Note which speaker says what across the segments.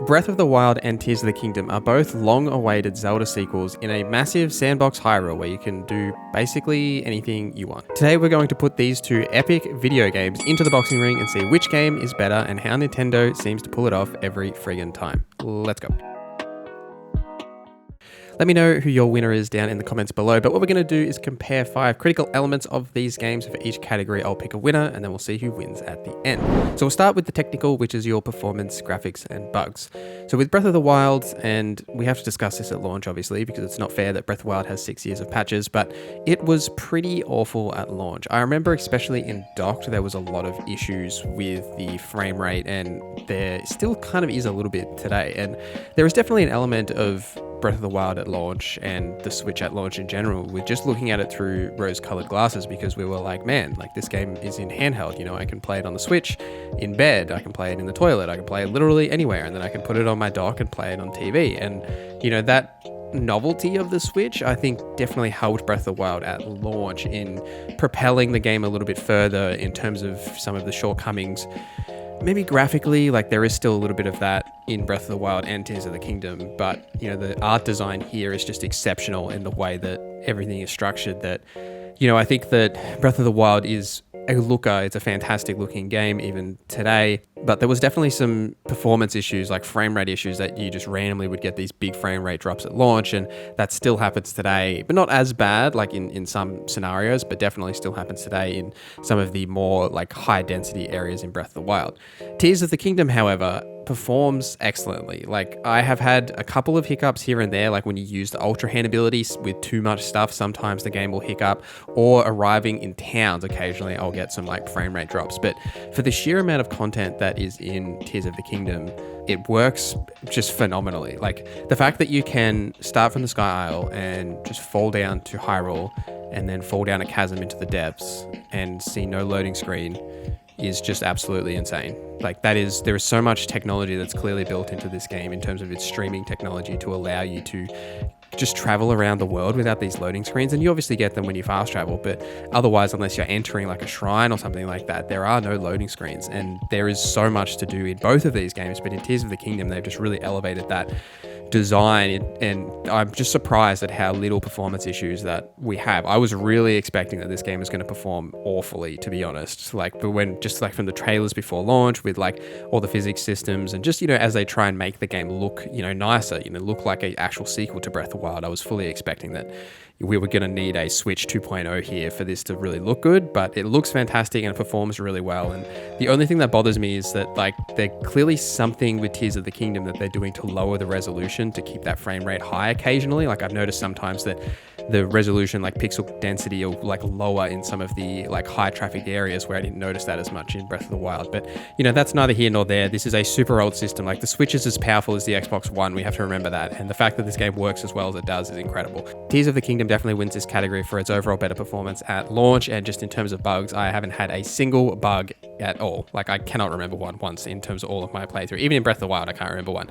Speaker 1: Breath of the Wild and Tears of the Kingdom are both long-awaited Zelda sequels in a massive sandbox Hyrule where you can do basically anything you want. Today we're going to put these two epic video games into the boxing ring and see which game is better and how Nintendo seems to pull it off every friggin' time. Let's go. Let me know who your winner is down in the comments below, but what we're going to do is compare 5 critical elements of these games. For each category, I'll pick a winner, and then we'll see who wins at the end. So we'll start with the technical, which is your performance, graphics, and bugs. So with Breath of the Wild, and we have to discuss this at launch, obviously, because it's not fair that Breath of the Wild has 6 years of patches, but it was pretty awful at launch. I remember especially in docked, there was a lot of issues with the frame rate, and there still kind of is a little bit today. And there is definitely an element of Breath of the Wild at launch and the Switch at launch in general, with just looking at it through rose-colored glasses, because we were like, man, like this game is in handheld, you know, I can play it on the Switch, in bed, I can play it in the toilet, I can play it literally anywhere, and then I can put it on my dock and play it on TV. And, you know, that novelty of the Switch, I think, definitely helped Breath of the Wild at launch in propelling the game a little bit further in terms of some of the shortcomings. Maybe graphically, like there is still a little bit of that in Breath of the Wild and Tears of the Kingdom, but you know, the art design here is just exceptional in the way that everything is structured. That, you know, I think that Breath of the Wild is a looker. It's a fantastic looking game even today, but there was definitely some performance issues, like frame rate issues, that you just randomly would get these big frame rate drops at launch, and that still happens today, but not as bad like in some scenarios, but definitely still happens today in some of the more like high density areas in Breath of the Wild. Tears of the Kingdom, however, performs excellently. Like, I have had a couple of hiccups here and there, like when you use the ultra hand abilities with too much stuff, sometimes the game will hiccup, or arriving in towns, occasionally I'll get some like frame rate drops. But for the sheer amount of content that is in Tears of the Kingdom, it works just phenomenally. Like the fact that you can start from the Sky Isle and just fall down to Hyrule and then fall down a chasm into the depths and see no loading screen is just absolutely insane. Like there is so much technology that's clearly built into this game in terms of its streaming technology to allow you to just travel around the world without these loading screens. And you obviously get them when you fast travel, but otherwise, unless you're entering like a shrine or something like that, there are no loading screens. And there is so much to do in both of these games, but in Tears of the Kingdom, they've just really elevated that design, and I'm just surprised at how little performance issues that we have. I was really expecting that this game was going to perform awfully, to be honest. Like, but when just like from the trailers before launch with like all the physics systems and just, you know, as they try and make the game look, you know, nicer, you know, look like an actual sequel to Breath of the Wild, I was fully expecting that we were going to need a Switch 2.0 here for this to really look good, but it looks fantastic and it performs really well. And the only thing that bothers me is that like there's clearly something with Tears of the Kingdom that they're doing to lower the resolution to keep that frame rate high occasionally. Like I've noticed sometimes that the resolution, like pixel density, will like lower in some of the like high traffic areas where I didn't notice that as much in Breath of the Wild. But you know, that's neither here nor there. This is a super old system. Like the Switch is as powerful as the Xbox One. We have to remember that. And the fact that this game works as well as it does is incredible. Tears of the Kingdom definitely wins this category for its overall better performance at launch, and just in terms of bugs, I haven't had a single bug at all. Like I cannot remember one once in terms of all of my playthrough. Even in Breath of the Wild, I can't remember one.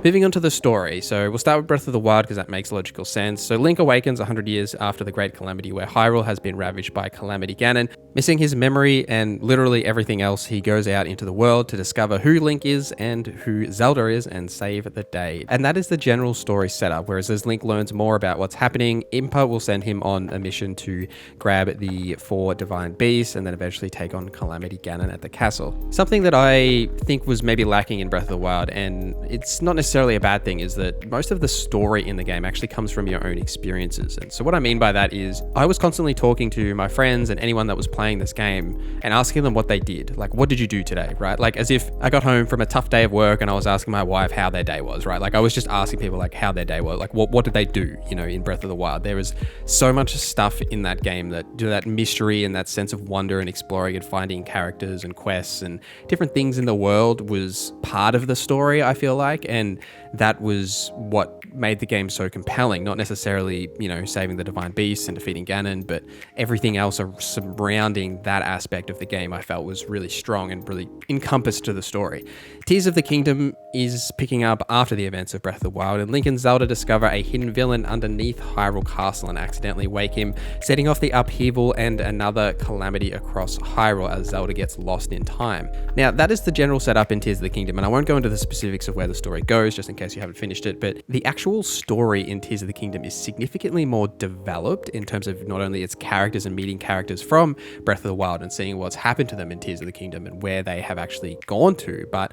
Speaker 1: Moving on to the story. So we'll start with Breath of the Wild because that makes logical sense. So Link awakens 100 years after the Great Calamity, where Hyrule has been ravaged by Calamity Ganon. Missing his memory and literally everything else, he goes out into the world to discover who Link is and who Zelda is and save the day. And that is the general story setup, whereas as Link learns more about what's happening, Impa will send him on a mission to grab the 4 divine beasts and then eventually take on Calamity Ganon at the castle. Something that I think was maybe lacking in Breath of the Wild, and it's not necessarily a bad thing, is that most of the story in the game actually comes from your own experiences. And so what I mean by that is I was constantly talking to my friends and anyone that was playing this game and asking them what they did. Like, what did you do today, right? Like as if I got home from a tough day of work and I was asking my wife how their day was, right? Like I was just asking people like how their day was, like what did they do, you know, in Breath of the Wild. There was so much stuff in that game that mystery and that sense of wonder and exploring and finding characters and quests and different things in the world was part of the story, I feel like, and that was what made the game so compelling. Not necessarily, you know, saving the divine beasts and defeating Ganon, but everything else surrounding that aspect of the game I felt was really strong and really encompassed to the story. Tears of the Kingdom is picking up after the events of Breath of the Wild, and Link and Zelda discover a hidden hidden villain underneath Hyrule Castle and accidentally wake him, setting off the upheaval and another calamity across Hyrule as Zelda gets lost in time. Now, that is the general setup in Tears of the Kingdom, and I won't go into the specifics of where the story goes, just in case you haven't finished it, but the actual story in Tears of the Kingdom is significantly more developed in terms of not only its characters and meeting characters from Breath of the Wild and seeing what's happened to them in Tears of the Kingdom and where they have actually gone to, but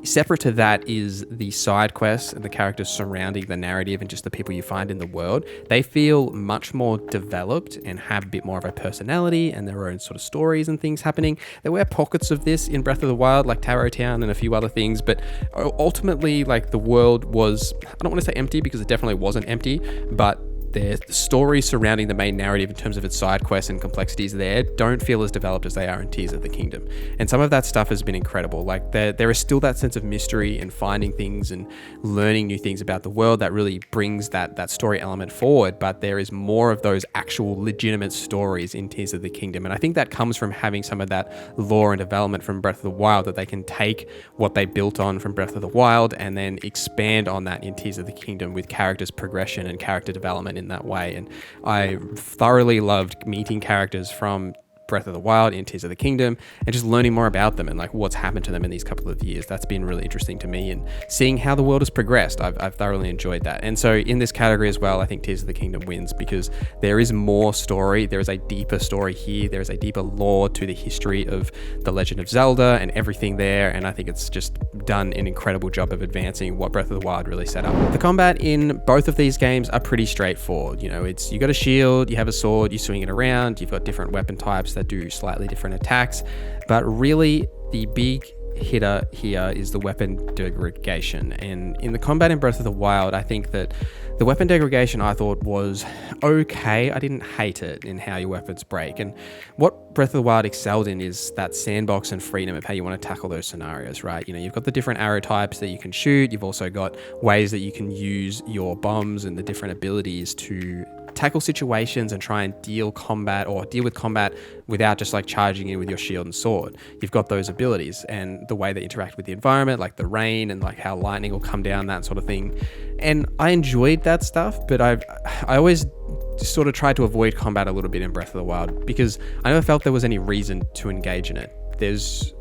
Speaker 1: separate to that is the side quests and the characters surrounding the narrative and just the people you find in the world. They feel much more developed and have a bit more of a personality and their own sort of stories and things happening. There were pockets of this in Breath of the Wild, like Taro Town and a few other things, but ultimately, like, the world was, I don't want to say empty because it definitely wasn't empty, but the stories surrounding the main narrative in terms of its side quests and complexities there don't feel as developed as they are in Tears of the Kingdom. And some of that stuff has been incredible. Like, there is still that sense of mystery and finding things and learning new things about the world that really brings that story element forward, but there is more of those actual legitimate stories in Tears of the Kingdom. And I think that comes from having some of that lore and development from Breath of the Wild, that they can take what they built on from Breath of the Wild and then expand on that in Tears of the Kingdom with characters progression and character development in that way. And I thoroughly loved meeting characters from Breath of the Wild in Tears of the Kingdom and just learning more about them and like what's happened to them in these couple of years. That's been really interesting to me, and seeing how the world has progressed, I've thoroughly enjoyed that. And so in this category as well, I think Tears of the Kingdom wins because there is more story, there is a deeper story here, there is a deeper lore to the history of the Legend of Zelda and everything there, and I think it's just done an incredible job of advancing what Breath of the Wild really set up. The combat in both of these games are pretty straightforward. You know, you got a shield, you have a sword, you swing it around, you've got different weapon types that do slightly different attacks, but really the big hitter here is the weapon degradation. And in the combat in Breath of the Wild, I think that the weapon degradation I thought was okay. I didn't hate it in how your weapons break. And what Breath of the Wild excelled in is that sandbox and freedom of how you want to tackle those scenarios, right? You know, you've got the different arrow types that you can shoot. You've also got ways that you can use your bombs and the different abilities to tackle situations and try and deal with combat without just like charging in with your shield and sword. You've got those abilities and the way they interact with the environment, like the rain and like how lightning will come down, that sort of thing. And I enjoyed that stuff, but I always sort of tried to avoid combat a little bit in Breath of the Wild because I never felt there was any reason to engage in it.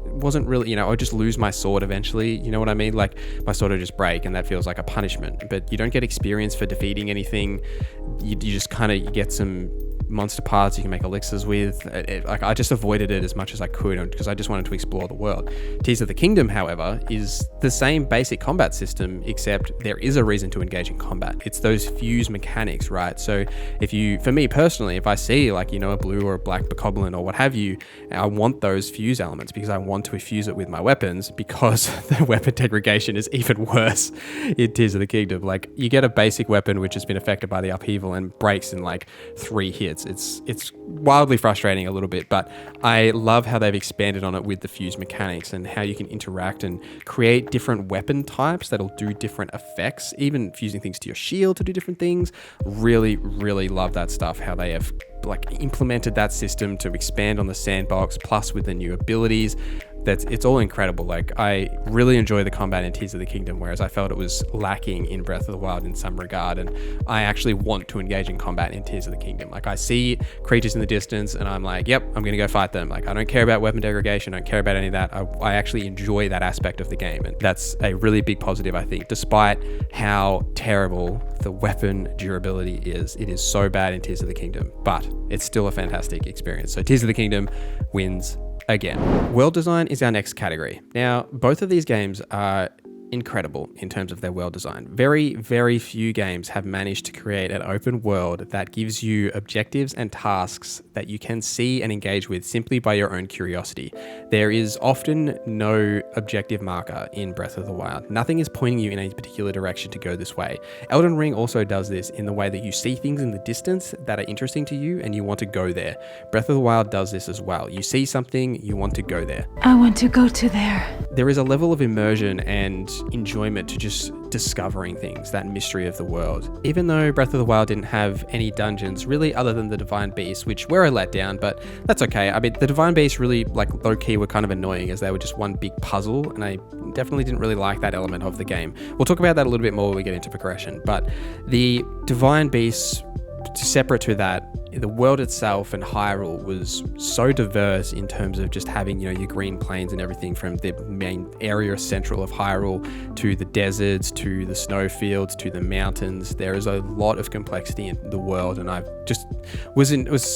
Speaker 1: Wasn't really, I would just lose my sword eventually, you know what I mean? Like, my sword would just break and that feels like a punishment, but you don't get experience for defeating anything. You just kind of get some monster parts you can make elixirs with. I just avoided it as much as I could because I just wanted to explore the world. Tears of the Kingdom, however, is the same basic combat system, except there is a reason to engage in combat. It's those fuse mechanics, right? So for me personally, if I see like, a blue or a black bokoblin or what have you, I want those fuse elements because I want to fuse it with my weapons, because the weapon degradation is even worse in Tears of the Kingdom. Like, you get a basic weapon which has been affected by the upheaval and breaks in like 3 hits. It's wildly frustrating a little bit, but I love how they've expanded on it with the fuse mechanics and how you can interact and create different weapon types that'll do different effects, even fusing things to your shield to do different things. Really, really love that stuff, how they have like implemented that system to expand on the sandbox, plus with the new abilities. It's all incredible. Like, I really enjoy the combat in Tears of the Kingdom, whereas I felt it was lacking in Breath of the Wild in some regard, and I actually want to engage in combat in Tears of the Kingdom. Like, I see creatures in the distance and I'm like, yep, I'm gonna go fight them. Like, I don't care about weapon degradation, I don't care about any of that. I actually enjoy that aspect of the game, and that's a really big positive, I think, despite how terrible the weapon durability is. It is so bad in Tears of the Kingdom, but it's still a fantastic experience. So Tears of the Kingdom wins again. World design is our next category. Now, both of these games are incredible in terms of their world design. Very, very few games have managed to create an open world that gives you objectives and tasks that you can see and engage with simply by your own curiosity. There is often no objective marker in Breath of the Wild. Nothing is pointing you in a particular direction to go this way. Elden Ring also does this in the way that you see things in the distance that are interesting to you and you want to go there. Breath of the Wild does this as well. You see something, you want to go there.
Speaker 2: I want to go to there.
Speaker 1: There is a level of immersion and that enjoyment to just discovering things, that mystery of the world. Even though Breath of the Wild didn't have any dungeons really other than the Divine Beasts, which were a letdown, but that's okay. I mean, the Divine Beasts really, like, low-key were kind of annoying as they were just one big puzzle, and I definitely didn't really like that element of the game. We'll talk about that a little bit more when we get into progression, but the Divine Beasts, separate to that, the world itself and Hyrule was so diverse in terms of just having, you know, your green plains and everything from the main area central of Hyrule to the deserts, to the snowfields, to the mountains. There is a lot of complexity in the world, and I just was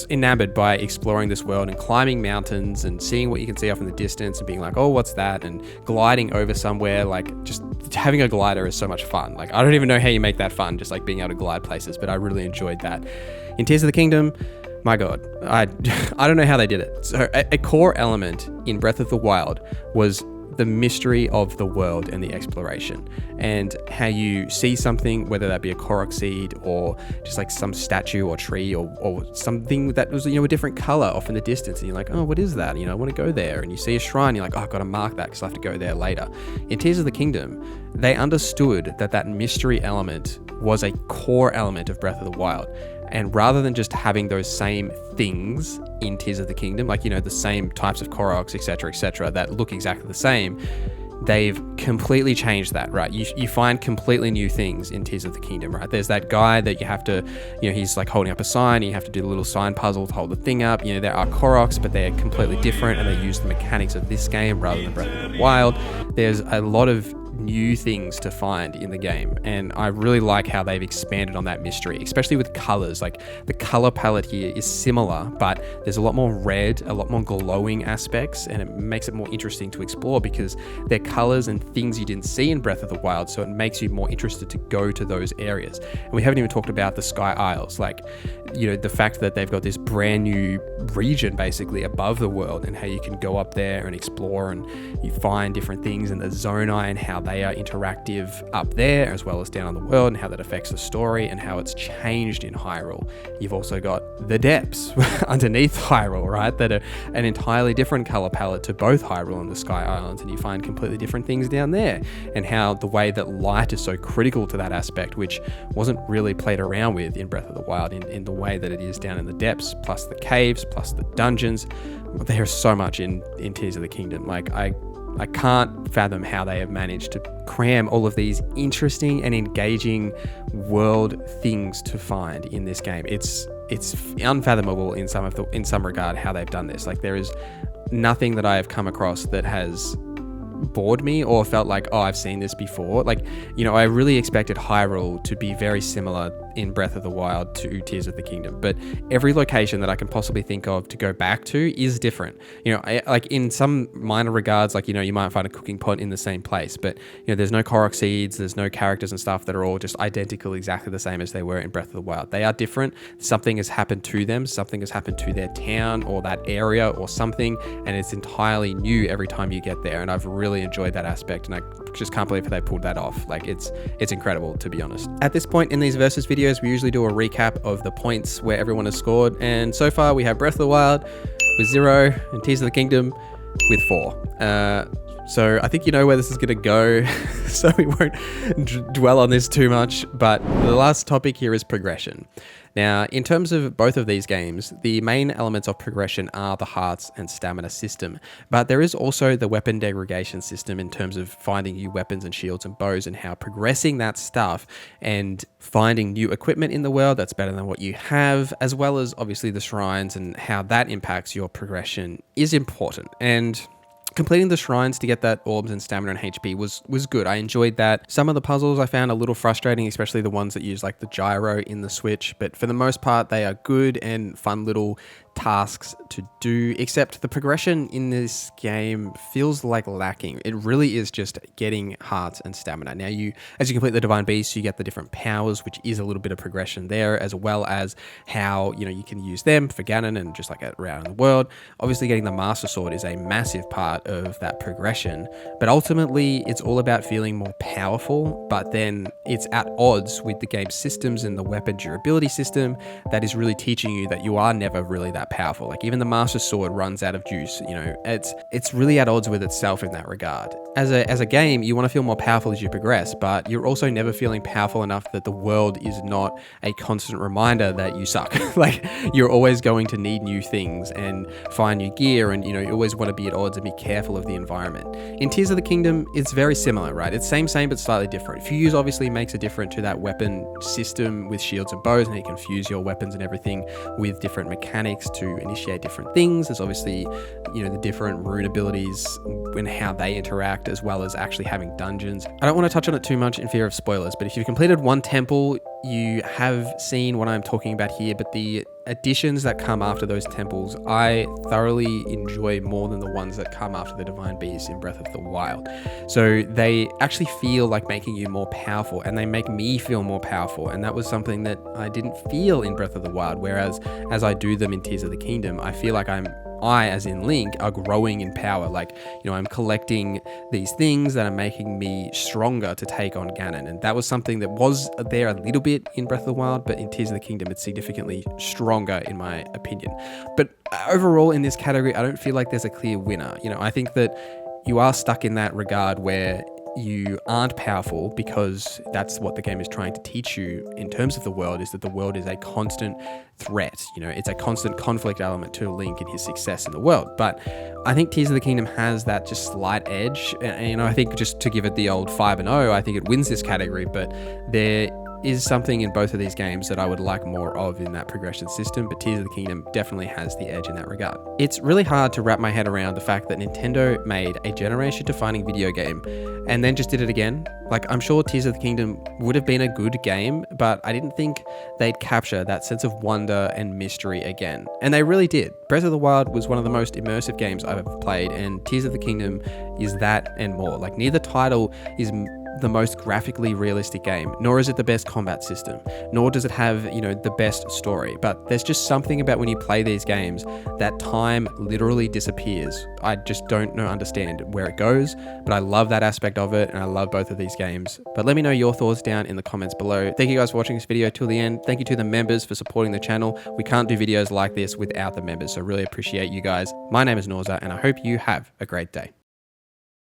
Speaker 1: enamored by exploring this world and climbing mountains and seeing what you can see off in the distance and being like, oh, what's that? And gliding over somewhere. Like, just having a glider is so much fun. Like, I don't even know how you make that fun, just like being able to glide places, but I really enjoyed that. In Tears of the Kingdom, my God, I don't know how they did it. So a core element in Breath of the Wild was the mystery of the world and the exploration, and how you see something, whether that be a Korok seed or just like some statue or tree or something that was, you know, a different color off in the distance, and you're like, oh, what is that? You know, I want to go there. And you see a shrine, you're like, oh, I've got to mark that because I have to go there later. In Tears of the Kingdom, they understood that mystery element was a core element of Breath of the Wild. And rather than just having those same things in Tears of the Kingdom, like, you know, the same types of Koroks, etc., that look exactly the same, they've completely changed that, right? You find completely new things in Tears of the Kingdom, right? There's that guy that you have to, you know, he's like holding up a sign, and you have to do the little sign puzzle to hold the thing up. You know, there are Koroks, but they're completely different, and they use the mechanics of this game rather than Breath of the Wild. There's a lot of new things to find in the game, and I really like how they've expanded on that mystery, especially with colors. Like, the color palette here is similar, but there's a lot more red, a lot more glowing aspects, and it makes it more interesting to explore because they're colors and things you didn't see in Breath of the Wild, so it makes you more interested to go to those areas. And we haven't even talked about the Sky Isles, like, you know, the fact that they've got this brand new region basically above the world, and how you can go up there and explore, and you find different things, and the Zonai and how they are interactive up there as well as down on the world, and how that affects the story and how it's changed in Hyrule. You've also got the depths underneath Hyrule, right, that are an entirely different color palette to both Hyrule and the Sky Islands, and you find completely different things down there, and how the way that light is so critical to that aspect, which wasn't really played around with in Breath of the Wild in the way that it is down in the depths, plus the caves, plus the dungeons. There's so much in Tears of the Kingdom. Like, I can't fathom how they have managed to cram all of these interesting and engaging world things to find in this game. It's unfathomable in some regard how they've done this. Like, there is nothing that I have come across that has bored me or felt like, oh, I've seen this before. Like, you know, I really expected Hyrule to be very similar in Breath of the Wild to Tears of the Kingdom, but every location that I can possibly think of to go back to is different. You know, like in some minor regards, like, you know, you might find a cooking pot in the same place, but, you know, there's no Korok seeds, there's no characters and stuff that are all just identical, exactly the same as they were in Breath of the Wild. They are different. Something has happened to them, something has happened to their town or that area or something, and it's entirely new every time you get there. And I've really enjoyed that aspect, and I just can't believe how they pulled that off. Like, it's incredible, to be honest. At this point in these versus videos, we usually do a recap of the points where everyone has scored, and so far we have Breath of the Wild with 0 and Tears of the Kingdom with 4. So I think you know where this is going to go, so we won't dwell on this too much, but the last topic here is progression. Now, in terms of both of these games, the main elements of progression are the hearts and stamina system, but there is also the weapon degradation system in terms of finding new weapons and shields and bows, and how progressing that stuff and finding new equipment in the world that's better than what you have, as well as obviously the shrines and how that impacts your progression, is important. And completing the shrines to get that orbs and stamina and HP was good. I enjoyed that. Some of the puzzles I found a little frustrating, especially the ones that use like the gyro in the Switch, but for the most part they are good and fun little tasks to do, except the progression in this game feels like lacking. It really is just getting hearts and stamina. Now, as you complete the Divine Beasts, you get the different powers, which is a little bit of progression there, as well as how, you know, you can use them for Ganon and just like around the world. Obviously, getting the Master Sword is a massive part of that progression, but ultimately it's all about feeling more powerful, but then it's at odds with the game's systems and the weapon durability system that is really teaching you that you are never really that that powerful. Like even the Master Sword runs out of juice. You know, it's really at odds with itself in that regard. As a game, you want to feel more powerful as you progress, but you're also never feeling powerful enough that the world is not a constant reminder that you suck. Like you're always going to need new things and find new gear, and you always want to be at odds and be careful of the environment. In Tears of the Kingdom, it's very similar, right? It's same but slightly different. Fuse obviously makes a difference to that weapon system with shields and bows, and you can fuse your weapons and everything with different mechanics to initiate different things. There's obviously, the different rune abilities and how they interact, as well as actually having dungeons. I don't want to touch on it too much in fear of spoilers, but if you've completed one temple, you have seen what I'm talking about here, but the additions that come after those temples, I thoroughly enjoy more than the ones that come after the Divine Beast in Breath of the Wild. So they actually feel like making you more powerful, and they make me feel more powerful, and that was something that I didn't feel in Breath of the Wild, whereas as I do them in Tears of the Kingdom, I feel like I, as in Link, are growing in power. Like, I'm collecting these things that are making me stronger to take on Ganon. And that was something that was there a little bit in Breath of the Wild, but in Tears of the Kingdom, it's significantly stronger in my opinion. But overall in this category, I don't feel like there's a clear winner. I think that you are stuck in that regard where you aren't powerful because that's what the game is trying to teach you in terms of the world, is that the world is a constant threat. It's a constant conflict element to Link and his success in the world. But I think Tears of the Kingdom has that just slight edge. And I think, just to give it the old 5-0, I think it wins this category, but there is something in both of these games that I would like more of in that progression system, but Tears of the Kingdom definitely has the edge in that regard. It's really hard to wrap my head around the fact that Nintendo made a generation-defining video game and then just did it again. Like, I'm sure Tears of the Kingdom would have been a good game, but I didn't think they'd capture that sense of wonder and mystery again. And they really did. Breath of the Wild was one of the most immersive games I've ever played, and Tears of the Kingdom is that and more. Like, neither title is the most graphically realistic game, nor is it the best combat system, nor does it have, the best story. But there's just something about when you play these games that time literally disappears. I just don't understand where it goes, but I love that aspect of it, and I love both of these games. But let me know your thoughts down in the comments below. Thank you guys for watching this video till the end. Thank you to the members for supporting the channel. We can't do videos like this without the members, so really appreciate you guys. My name is NorZZa, and I hope you have a great day.